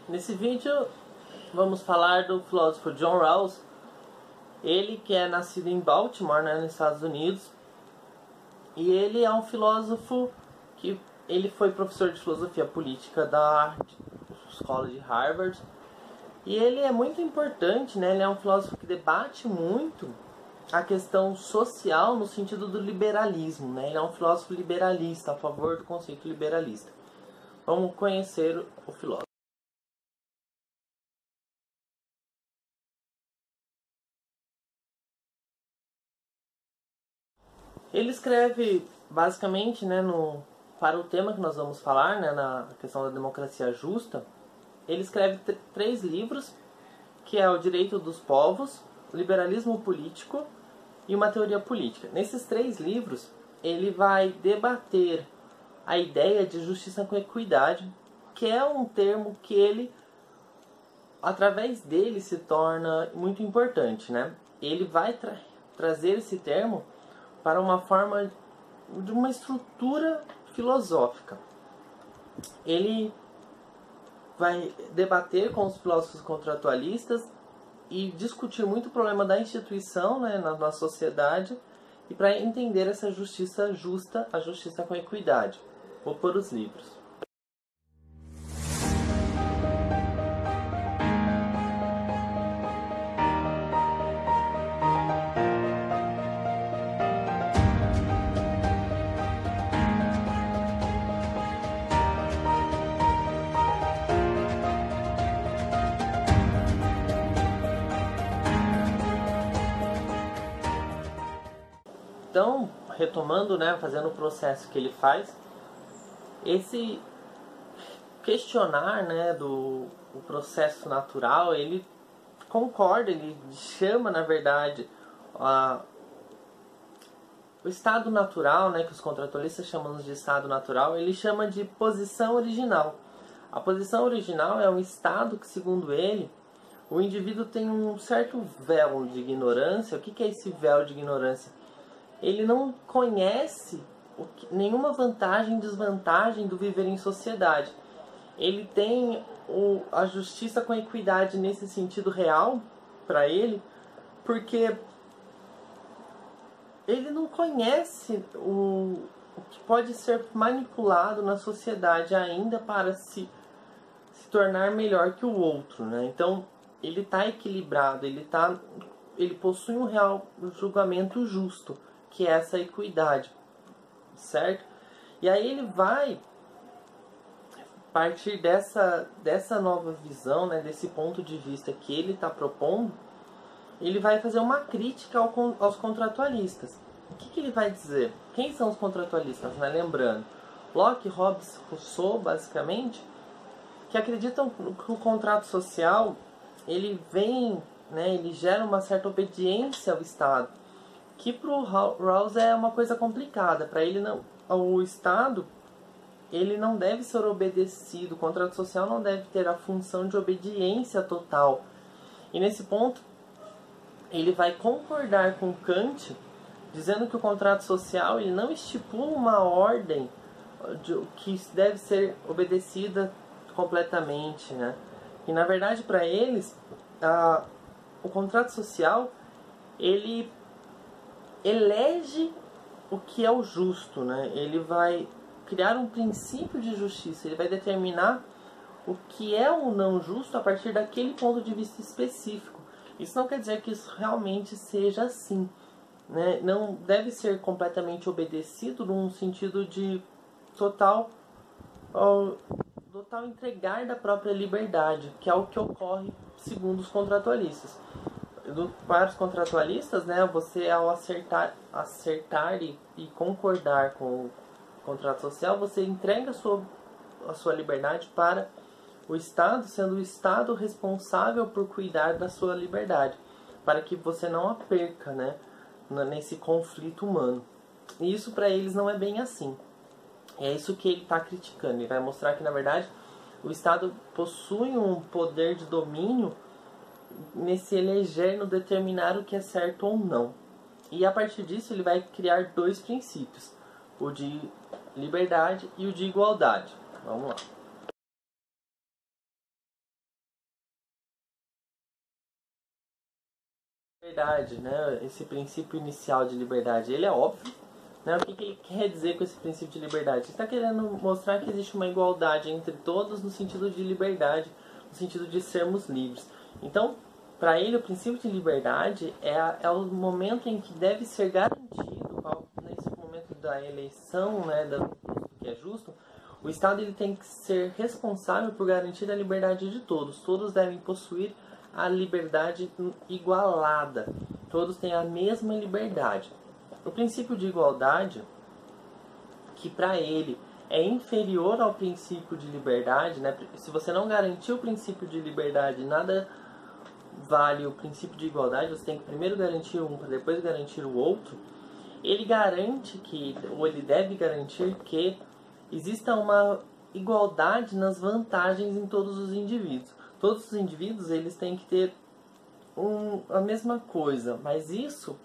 Nesse vídeo vamos falar do filósofo John Rawls. Ele que é nascido em Baltimore, nos Estados Unidos. E ele é um filósofo que ele foi professor de filosofia política da escola de Harvard. E ele é muito importante, né? Ele é um filósofo que debate muito a questão social no sentido do liberalismo, né? Ele é um filósofo liberalista, a favor do conceito liberalista. Vamos conhecer o filósofo. Ele escreve basicamente, né, para o tema que nós vamos falar, né, na questão da democracia justa. Ele escreve 3 livros, que é O Direito dos Povos, O Liberalismo Político e Uma Teoria Política. Nesses 3 livros, ele vai debater a ideia de justiça com equidade, que é um termo que ele, através dele, se torna muito importante, né? Ele vai trazer esse termo para uma forma de uma estrutura filosófica. Ele vai debater com os filósofos contratualistas e discutir muito o problema da instituição, né, na sociedade, e para entender essa justiça justa, a justiça com equidade. Vou pôr os livros. Então, retomando, né, fazendo o processo que ele faz, esse questionar, né, do o processo natural, ele concorda, ele chama, na verdade, o estado natural, né, que os contratualistas chamam de estado natural, ele chama de posição original. A posição original é um estado que, segundo ele, o indivíduo tem um certo véu de ignorância. O que é esse véu de ignorância? Ele não conhece nenhuma vantagem e desvantagem do viver em sociedade. Ele tem a justiça com equidade nesse sentido real para ele, porque ele não conhece o que pode ser manipulado na sociedade ainda para se tornar melhor que o outro, né? Então ele está equilibrado, ele possui um real julgamento justo, que é essa equidade, certo? E aí ele vai partir dessa nova visão, né, desse ponto de vista que ele está propondo. Ele vai fazer uma crítica aos contratualistas. O que ele vai dizer? Quem são os contratualistas, né? Lembrando, Locke, Hobbes, Rousseau, basicamente, que acreditam que o contrato social ele vem, né, ele gera uma certa obediência ao Estado, que para o Rawls é uma coisa complicada. Para ele, não, o Estado ele não deve ser obedecido, o contrato social não deve ter a função de obediência total. E nesse ponto, ele vai concordar com Kant, dizendo que o contrato social ele não estipula uma ordem que deve ser obedecida completamente, né? E na verdade, para eles, o contrato social ele elege o que é o justo, né? Ele vai criar um princípio de justiça, ele vai determinar o que é o não justo a partir daquele ponto de vista específico. Isso não quer dizer que isso realmente seja assim, né? Não deve ser completamente obedecido num sentido de total entregar da própria liberdade, que é o que ocorre segundo os contratualistas. Para os contratualistas, né, você ao acertar e concordar com o contrato social, você entrega a sua liberdade para o Estado, sendo o Estado responsável por cuidar da sua liberdade, para que você não a perca, né, nesse conflito humano. E isso para eles não é bem assim. É isso que ele está criticando. Ele vai mostrar que, na verdade, o Estado possui um poder de domínio nesse eleger, no determinar o que é certo ou não. E a partir disso ele vai criar 2 princípios, o de liberdade e o de igualdade. Vamos lá. liberdade, né? Esse princípio inicial de liberdade, ele é óbvio, né? O que ele quer dizer com esse princípio de liberdade? Ele está querendo mostrar que existe uma igualdade entre todos no sentido de liberdade, no sentido de sermos livres. Então, para ele, o princípio de liberdade é o momento em que deve ser garantido, nesse momento da eleição, né, do que é justo, o Estado ele tem que ser responsável por garantir a liberdade de todos. Todos devem possuir a liberdade igualada. Todos têm a mesma liberdade. O princípio de igualdade, que para ele é inferior ao princípio de liberdade, né? Se você não garantir o princípio de liberdade, nada vale o princípio de igualdade, você tem que primeiro garantir um para depois garantir o outro. Ele garante que, ou ele deve garantir que exista uma igualdade nas vantagens em todos os indivíduos. Todos os indivíduos eles têm que ter a mesma coisa, mas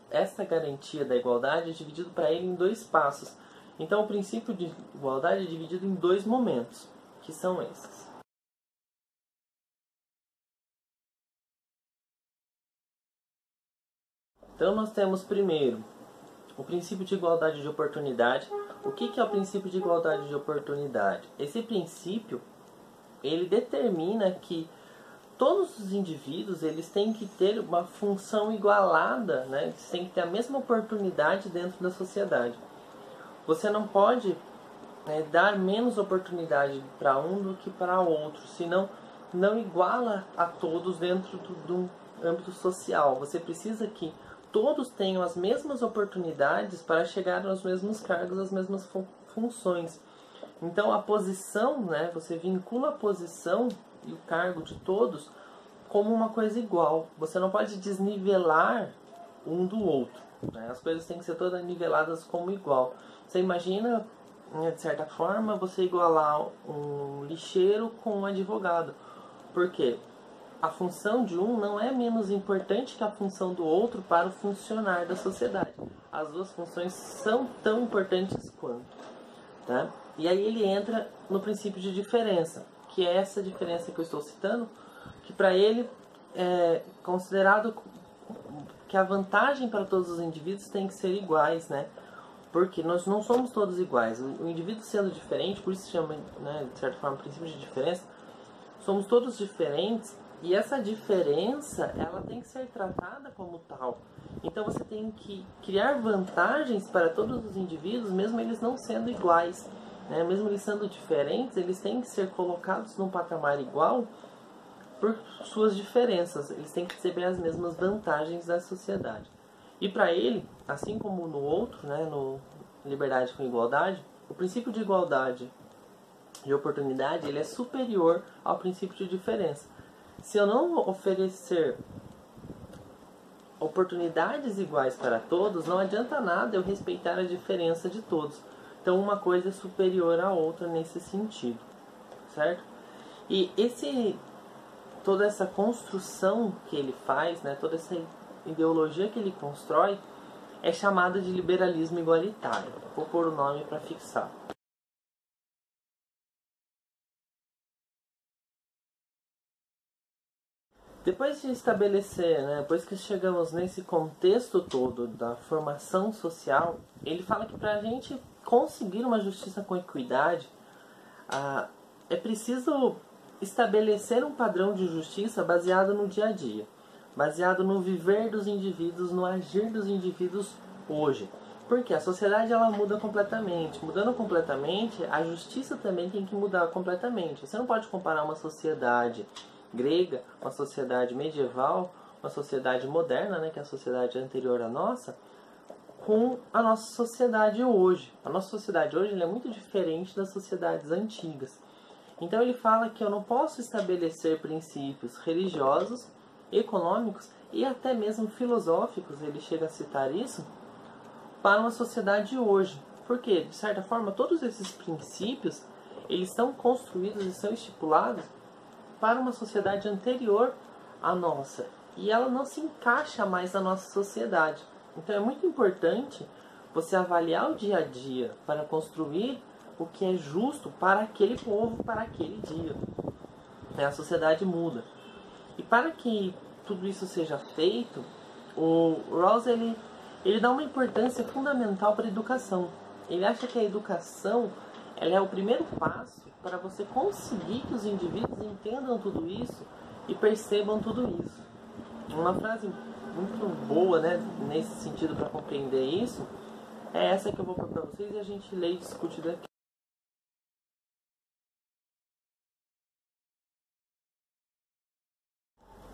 essa garantia da igualdade é dividido para ele em 2 passos. Então o princípio de igualdade é dividido em 2 momentos, que são esses. Então nós temos primeiro o princípio de igualdade de oportunidade. O que é o princípio de igualdade de oportunidade? Esse princípio, ele determina que todos os indivíduos eles têm que ter uma função igualada, né? Eles têm que ter a mesma oportunidade dentro da sociedade. Você não pode dar menos oportunidade para um do que para outro, senão não iguala a todos dentro do âmbito social. Você precisa que todos tenham as mesmas oportunidades para chegar aos mesmos cargos, às mesmas funções. Então a posição, né, você vincula a posição e o cargo de todos como uma coisa igual. Você não pode desnivelar um do outro, né? As coisas têm que ser todas niveladas como igual. Você imagina, de certa forma, você igualar um lixeiro com um advogado. Por quê? A função de um não é menos importante que a função do outro para o funcionar da sociedade. As 2 funções são tão importantes quanto. Tá? E aí ele entra no princípio de diferença, que é essa diferença que eu estou citando, que para ele é considerado que a vantagem para todos os indivíduos tem que ser iguais, né? Porque nós não somos todos iguais. O indivíduo sendo diferente, por isso se chama, né, de certa forma, princípio de diferença, somos todos diferentes. E essa diferença, ela tem que ser tratada como tal. Então você tem que criar vantagens para todos os indivíduos, mesmo eles não sendo iguais, né? Mesmo eles sendo diferentes, eles têm que ser colocados num patamar igual por suas diferenças. Eles têm que receber as mesmas vantagens da sociedade. E para ele, assim como no outro, né, no liberdade com igualdade, o princípio de igualdade de oportunidade ele é superior ao princípio de diferença. Se eu não oferecer oportunidades iguais para todos, não adianta nada eu respeitar a diferença de todos. Então uma coisa é superior à outra nesse sentido, certo? E toda essa construção que ele faz, né, toda essa ideologia que ele constrói, é chamada de liberalismo igualitário. Vou pôr o nome para fixar. Depois de estabelecer, né, depois que chegamos nesse contexto todo da formação social, ele fala que para a gente conseguir uma justiça com equidade, é preciso estabelecer um padrão de justiça baseado no dia a dia, baseado no viver dos indivíduos, no agir dos indivíduos hoje. Porque a sociedade ela muda completamente. Mudando completamente, a justiça também tem que mudar completamente. Você não pode comparar uma sociedade grega, uma sociedade medieval, uma sociedade moderna, né, que é a sociedade anterior à nossa, com a nossa sociedade hoje. A nossa sociedade hoje ela é muito diferente das sociedades antigas. Então ele fala que eu não posso estabelecer princípios religiosos, econômicos e até mesmo filosóficos, ele chega a citar isso, para uma sociedade hoje. Porque, de certa forma, todos esses princípios eles estão construídos e são estipulados para uma sociedade anterior à nossa. E ela não se encaixa mais na nossa sociedade. Então é muito importante você avaliar o dia a dia para construir o que é justo para aquele povo, para aquele dia. A sociedade muda. E para que tudo isso seja feito, O Rawls ele dá uma importância fundamental para a educação. Ele acha que a educação ela é o primeiro passo para você conseguir que os indivíduos entendam tudo isso e percebam tudo isso. Uma frase muito boa, né, nesse sentido para compreender isso é essa que eu vou pôr para vocês e a gente lê e discute daqui.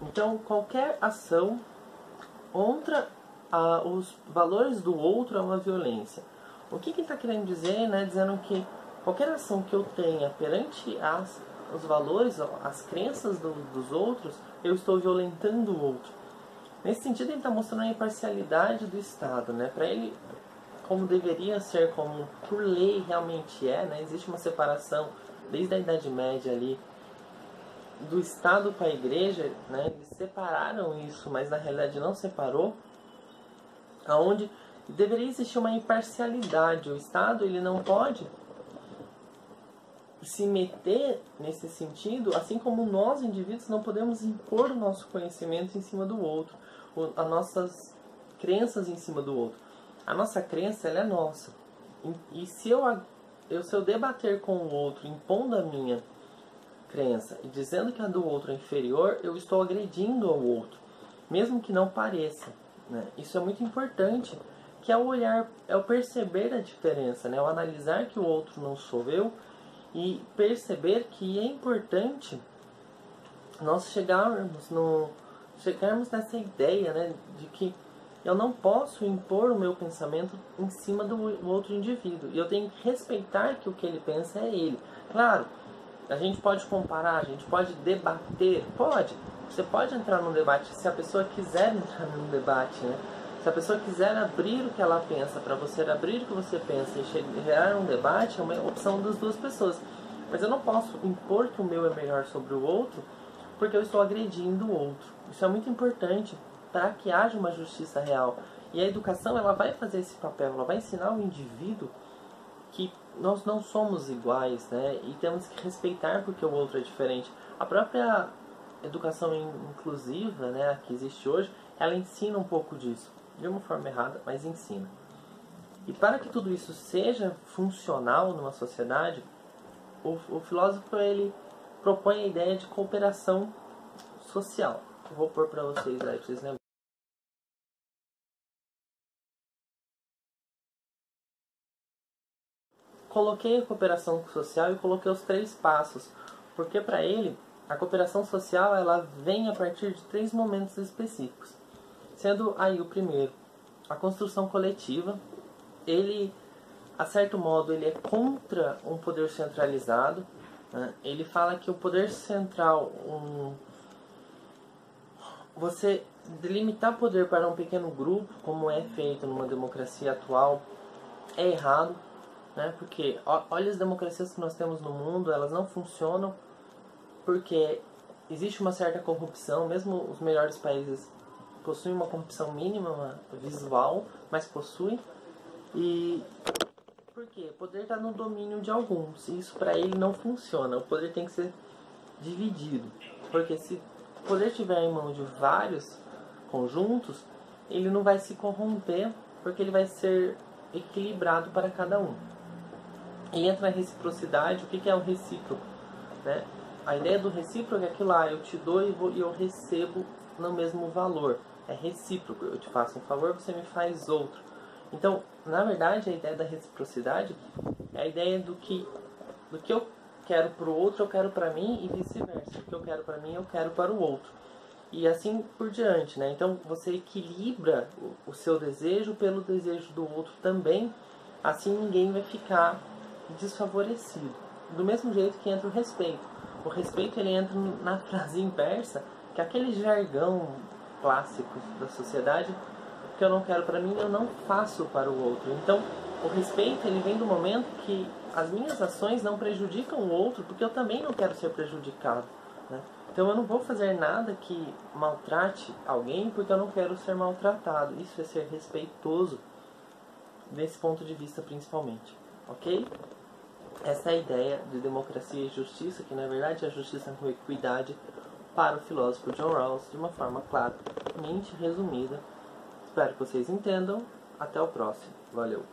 Então, qualquer ação contra os valores do outro é uma violência. O que ele está querendo dizer, né? Dizendo que qualquer ação que eu tenha perante os valores, as crenças dos outros, eu estou violentando o outro. Nesse sentido, ele está mostrando a imparcialidade do Estado, né? Para ele, como deveria ser, como por lei realmente é, né? Existe uma separação desde a Idade Média ali do Estado com a Igreja, né? Eles separaram isso, mas na realidade não separou, aonde deveria existir uma imparcialidade. O Estado ele não pode se meter nesse sentido, assim como nós indivíduos não podemos impor o nosso conhecimento em cima do outro, as nossas crenças em cima do outro. A nossa crença ela é nossa, e se eu debater com o outro impondo a minha crença e dizendo que a do outro é inferior, eu estou agredindo ao outro, mesmo que não pareça, né? Isso é muito importante, que é o olhar, é o perceber a diferença, né? O analisar que o outro não sou eu e perceber que é importante nós chegarmos nessa ideia, né, de que eu não posso impor o meu pensamento em cima do outro indivíduo. E eu tenho que respeitar que o que ele pensa é ele. Claro, a gente pode comparar, a gente pode debater, pode. Você pode entrar num debate se a pessoa quiser entrar num debate, né? Se a pessoa quiser abrir o que ela pensa para você abrir o que você pensa e gerar um debate, é uma opção das duas pessoas. Mas eu não posso impor que o meu é melhor sobre o outro porque eu estou agredindo o outro. Isso é muito importante para que haja uma justiça real. E a educação ela vai fazer esse papel, ela vai ensinar o indivíduo que nós não somos iguais, né? E temos que respeitar porque o outro é diferente. A própria educação inclusiva, né, que existe hoje, ela ensina um pouco disso. De uma forma errada, mas ensina. E para que tudo isso seja funcional numa sociedade, o filósofo ele propõe a ideia de cooperação social. Eu vou pôr para vocês aí, para vocês lembrarem. Coloquei a cooperação social e coloquei os 3 passos, porque para ele a cooperação social ela vem a partir de 3 momentos específicos. Sendo aí o primeiro, a construção coletiva. Ele, a certo modo, ele é contra um poder centralizado, né? Ele fala que o poder central, você delimitar poder para um pequeno grupo, como é feito numa democracia atual, é errado, né? Porque olha as democracias que nós temos no mundo, elas não funcionam porque existe uma certa corrupção, mesmo os melhores países possuem uma corrupção mínima, visual, mas possuem. E por quê? O poder está no domínio de alguns, e isso para ele não funciona. O poder tem que ser dividido, porque se o poder estiver em mão de vários conjuntos, ele não vai se corromper, porque ele vai ser equilibrado para cada um. E entra a reciprocidade. O que é o recíproco, né? A ideia do recíproco é aquilo lá, eu te dou e eu recebo no mesmo valor. É recíproco, eu te faço um favor, você me faz outro. Então, na verdade, a ideia da reciprocidade é a ideia do que eu quero para o outro, eu quero para mim, e vice-versa. O que eu quero para mim, eu quero para o outro. E assim por diante, né? Então, você equilibra o seu desejo pelo desejo do outro também. Assim, ninguém vai ficar desfavorecido. Do mesmo jeito que entra o respeito. O respeito, ele entra na frase inversa, que é aquele jargão clássico da sociedade, que eu não quero para mim, eu não faço para o outro. Então, o respeito ele vem do momento que as minhas ações não prejudicam o outro, porque eu também não quero ser prejudicado, né? Então, eu não vou fazer nada que maltrate alguém, porque eu não quero ser maltratado. Isso é ser respeitoso, desse ponto de vista principalmente, ok? Essa é a ideia de democracia e justiça, que na verdade é a justiça com equidade para o filósofo John Rawls, de uma forma claramente resumida Espero que vocês entendam. Até o próximo. Valeu!